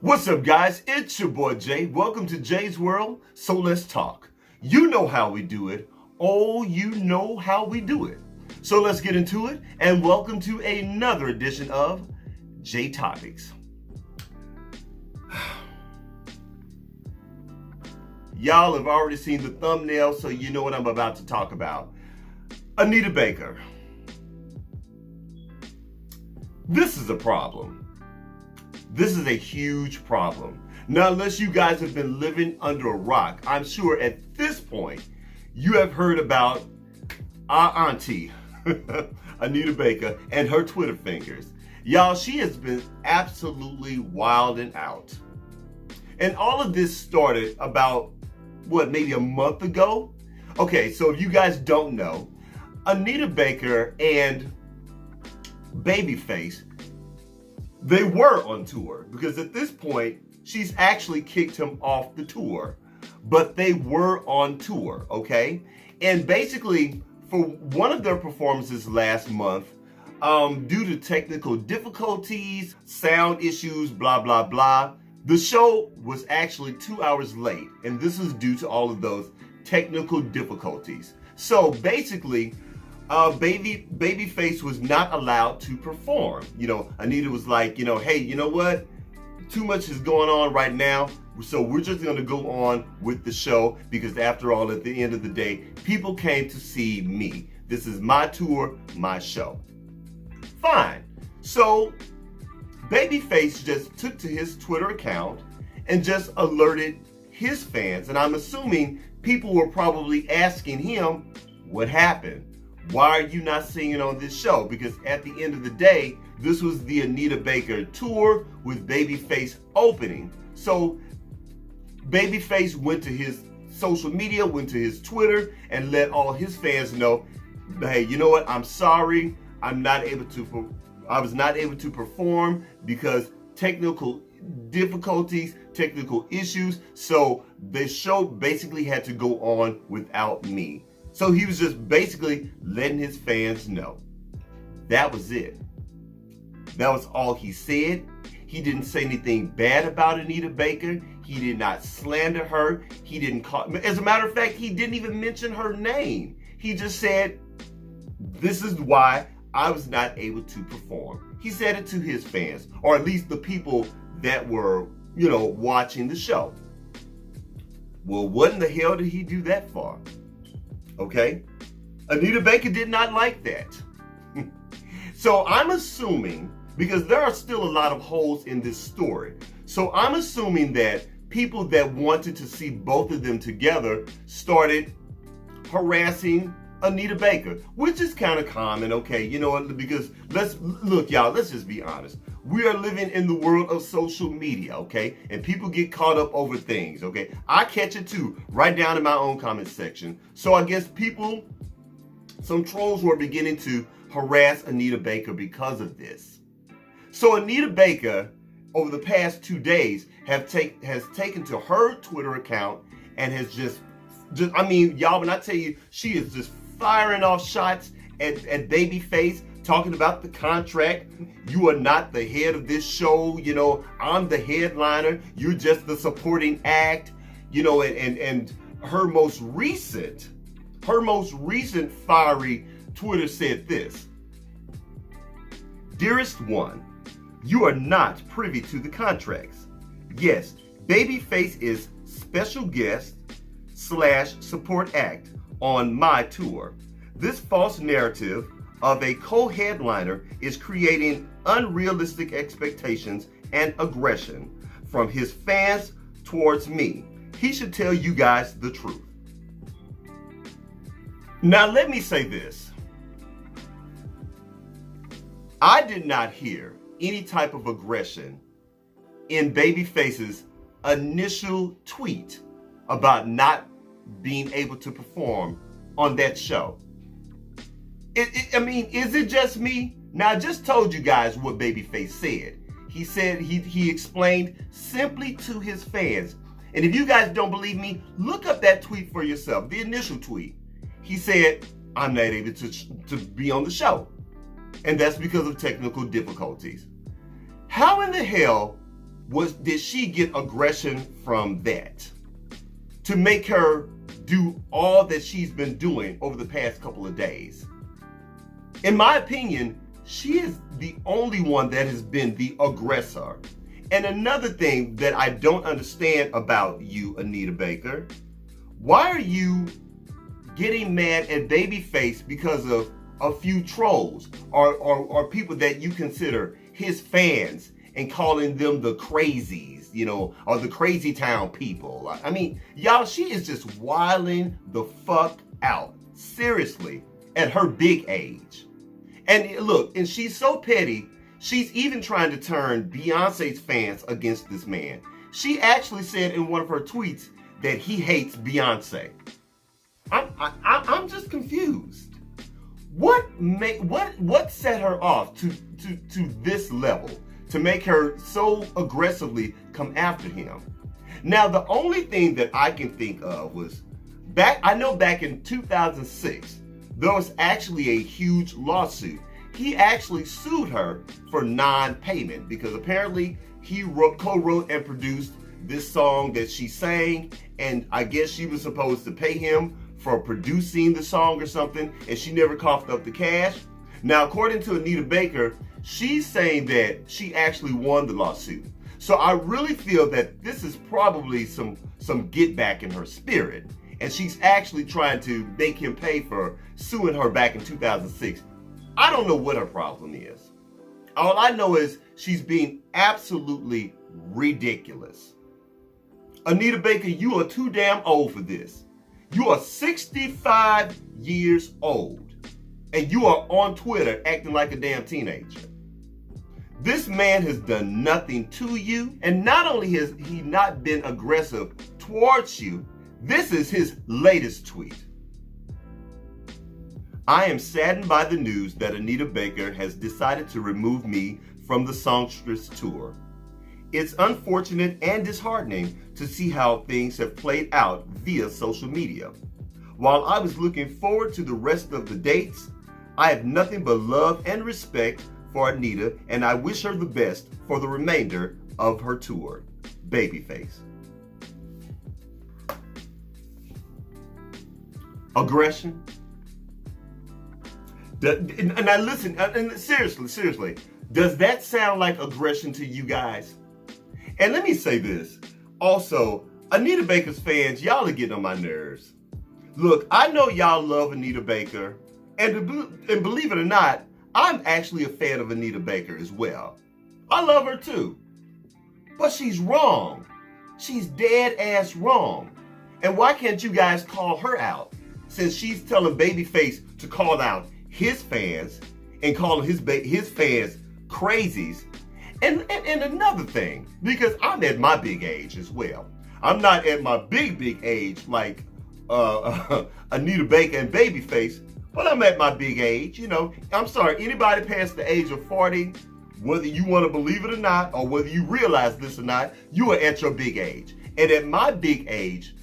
What's up, guys? It's your boy Jay. Welcome to Jay's World. So let's talk. You know how we do it. Oh, you know how we do it. So let's get into it, and welcome to another edition of J Topics. Y'all have already seen the thumbnail, so you know what I'm about to talk about. Anita Baker. This is a problem. This is a huge problem. Now, unless you guys have been living under a rock, I'm sure at this point you have heard about our auntie, Anita Baker, and her Twitter fingers. Y'all, she has been absolutely wilding out. And all of this started about, maybe a month ago? Okay, so if you guys don't know, Anita Baker and Babyface, they were on tour, because at this point, she's actually kicked him off the tour. But they were on tour, okay? And basically, for one of their performances last month, due to technical difficulties, sound issues, blah, blah, blah, the show was actually 2 hours late. And this is due to all of those technical difficulties. So basically, Babyface was not allowed to perform. You know, Anita was like, hey, you know what? Too much is going on right now, so we're just going to go on with the show, because after all, at the end of the day, people came to see me. This is my tour, my show. Fine. So Babyface just took to his Twitter account and just alerted his fans, and I'm assuming people were probably asking him, what happened? Why are you not singing on this show? Because at the end of the day, this was the Anita Baker tour with Babyface opening. So Babyface went to his social media, went to his Twitter, and let all his fans know, hey, you know what? I'm sorry. I was not able to perform because technical difficulties, technical issues. So the show basically had to go on without me. So he was just basically letting his fans know. That was it. That was all he said. He didn't say anything bad about Anita Baker. He did not slander her. He didn't call. As a matter of fact, he didn't even mention her name. He just said, this is why I was not able to perform. He said it to his fans, or at least the people that were, watching the show. Well, what in the hell did he do that for? Okay? Anita Baker did not like that. So I'm assuming, because there are still a lot of holes in this story, so I'm assuming that people that wanted to see both of them together started harassing Anita Baker, which is kind of common, okay? You know what? Because let's just be honest. We are living in the world of social media, okay? And people get caught up over things, okay? I catch it too, right down in my own comment section. So I guess some trolls were beginning to harass Anita Baker because of this. So Anita Baker, over the past 2 days, has taken to her Twitter account and has just y'all, when I tell you, she is just firing off shots at Babyface, talking about the contract. You are not the head of this show. I'm the headliner. You're just the supporting act. And her most recent fiery Twitter said this: Dearest one, you are not privy to the contracts. Yes, Babyface is special guest / support act on my tour. This false narrative of a co-headliner is creating unrealistic expectations and aggression from his fans towards me. He should tell you guys the truth. Now let me say this. I did not hear any type of aggression in Babyface's initial tweet about not being able to perform on that show. Is it just me? Now, I just told you guys what Babyface said. He said he explained simply to his fans. And if you guys don't believe me, look up that tweet for yourself, the initial tweet. He said, I'm not able to be on the show. And that's because of technical difficulties. How in the hell did she get aggression from that to make her do all that she's been doing over the past couple of days? In my opinion, she is the only one that has been the aggressor. And another thing that I don't understand about you, Anita Baker, why are you getting mad at Babyface because of a few trolls or people that you consider his fans and calling them the crazies, or the crazy town people? I mean, y'all, she is just wilding the fuck out, seriously, at her big age. And look, and she's so petty, she's even trying to turn Beyonce's fans against this man. She actually said in one of her tweets that he hates Beyonce. I'm just confused. What set her off to this level to make her so aggressively come after him? Now, the only thing that I can think of was back in 2006, there was actually a huge lawsuit. He actually sued her for non-payment because apparently he co-wrote and produced this song that she sang, and I guess she was supposed to pay him for producing the song or something, and she never coughed up the cash. Now, according to Anita Baker, she's saying that she actually won the lawsuit. So I really feel that this is probably some get back in her spirit, and she's actually trying to make him pay for suing her back in 2006. I don't know what her problem is. All I know is she's being absolutely ridiculous. Anita Baker, you are too damn old for this. You are 65 years old, and you are on Twitter acting like a damn teenager. This man has done nothing to you, and not only has he not been aggressive towards you, this is his latest tweet. I am saddened by the news that Anita Baker has decided to remove me from the Songstress tour. It's unfortunate and disheartening to see how things have played out via social media. While I was looking forward to the rest of the dates, I have nothing but love and respect for Anita, and I wish her the best for the remainder of her tour. Babyface. Aggression. Now listen, and seriously, does that sound like aggression to you guys? And let me say this. Also, Anita Baker's fans, y'all are getting on my nerves. Look, I know y'all love Anita Baker, and believe it or not, I'm actually a fan of Anita Baker as well. I love her too. But she's wrong. She's dead ass wrong. And why can't you guys call her out? Since she's telling Babyface to call out his fans and calling his fans crazies. And another thing, because I'm at my big age as well. I'm not at my big age like Anita Baker and Babyface, but I'm at my big age. I'm sorry, anybody past the age of 40, whether you want to believe it or not, or whether you realize this or not, you are at your big age. And at my big age,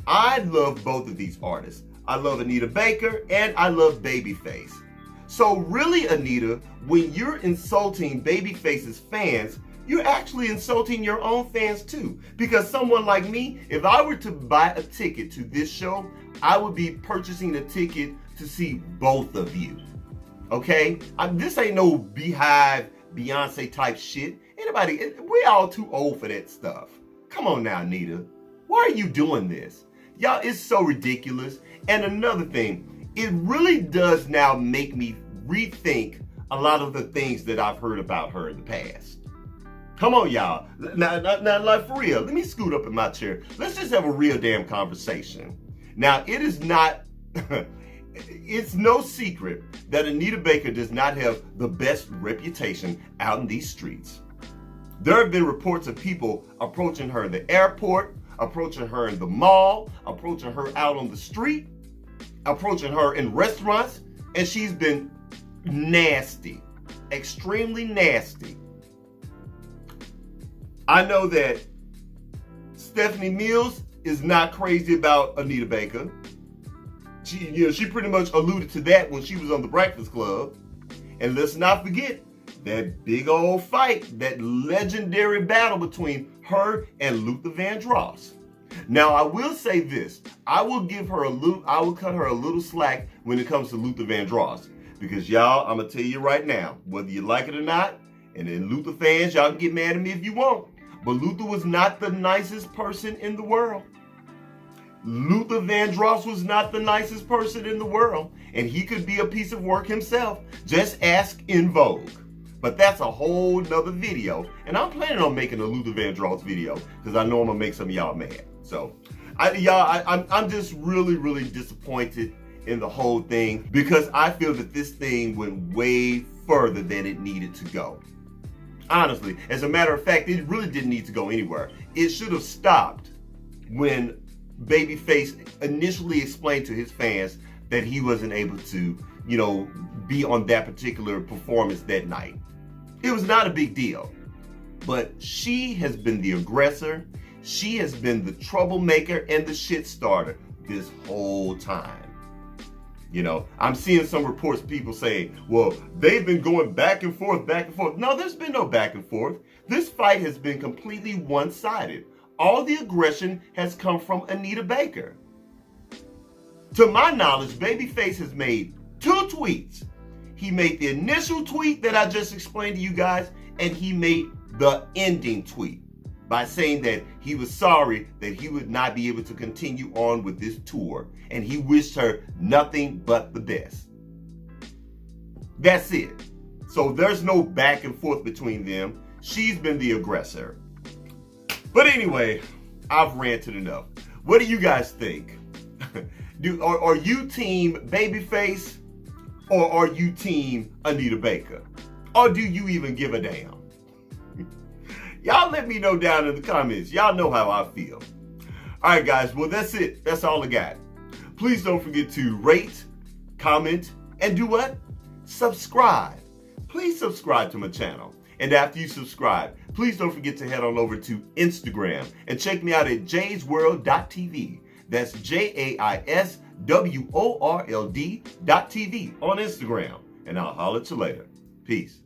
I love both of these artists. I love Anita Baker and I love Babyface. So really, Anita, when you're insulting Babyface's fans, you're actually insulting your own fans too. Because someone like me, if I were to buy a ticket to this show, I would be purchasing a ticket to see both of you. Okay? This ain't no Beehive, Beyonce type shit. We all too old for that stuff. Come on now, Anita. Why are you doing this? Y'all, it's so ridiculous. And another thing, it really does now make me rethink a lot of the things that I've heard about her in the past. Come on, y'all. Now, like for real, let me scoot up in my chair. Let's just have a real damn conversation. Now, it is not, it's no secret that Anita Baker does not have the best reputation out in these streets. There have been reports of people approaching her in the airport, approaching her in the mall, approaching her out on the street, approaching her in restaurants, and she's been nasty, extremely nasty. I know that Stephanie Mills is not crazy about Anita Baker. She pretty much alluded to that when she was on The Breakfast Club. And let's not forget that big old fight, that legendary battle between her and Luther Vandross. Now, I will say this. I will cut her a little slack when it comes to Luther Vandross. Because y'all, I'm going to tell you right now, whether you like it or not, and then Luther fans, y'all can get mad at me if you want, but Luther was not the nicest person in the world. Luther Vandross was not the nicest person in the world, and he could be a piece of work himself. Just ask In Vogue. But that's a whole nother video, and I'm planning on making a Luther Vandross video because I know I'm gonna make some of y'all mad. So, I'm just really disappointed in the whole thing because I feel that this thing went way further than it needed to go. Honestly, as a matter of fact, it really didn't need to go anywhere. It should have stopped when Babyface initially explained to his fans that he wasn't able to, be on that particular performance that night. It was not a big deal. But she has been the aggressor. She has been the troublemaker and the shit starter this whole time. I'm seeing some reports, people saying, well, they've been going back and forth. No, there's been no back and forth. This fight has been completely one-sided. All the aggression has come from Anita Baker. To my knowledge, Babyface has made 2 tweets. He made the initial tweet that I just explained to you guys, and he made the ending tweet by saying that he was sorry that he would not be able to continue on with this tour, and he wished her nothing but the best. That's it. So there's no back and forth between them. She's been the aggressor. But anyway, I've ranted enough. What do you guys think? Are you team Babyface or are you team Anita Baker? Or do you even give a damn? Y'all let me know down in the comments. Y'all know how I feel. All right, guys. Well, that's it. That's all I got. Please don't forget to rate, comment, and do what? Subscribe. Please subscribe to my channel. And after you subscribe, please don't forget to head on over to Instagram and check me out at JaisWorldtv. That's JaisWorld.tv on Instagram. And I'll holler at you later. Peace.